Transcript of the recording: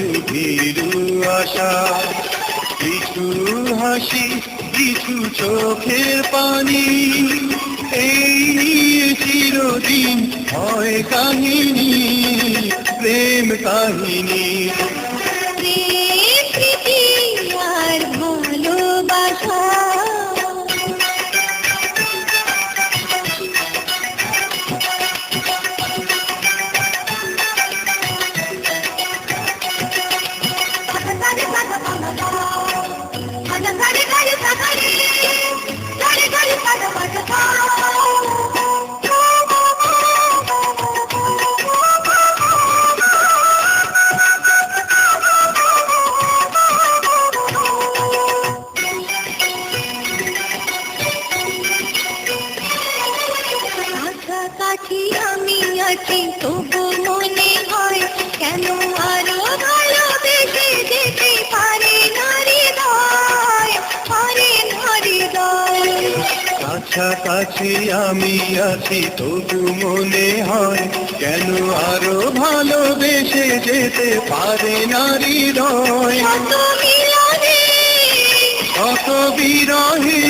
কিছু ভীরু আশা, কিছু হাসি, কিছু চোখের পানি, এই নিয়ে চিরদিন হয় কাহিনী, প্রেম কাহিনী। প্রেম প্রীতি আর ভালোবাসা, কাছাকাছি আমি আছি তবু মনে হয় কেন আরো ভালোবেসে যেতে পারে না হৃদয়, পারে না হৃদয়। কাছাকাছি আমি আছি তবু মনে হয় কেন আরো ভালোবেসে যেতে পারে না হৃদয়। কত মিলনে, কত বিরহে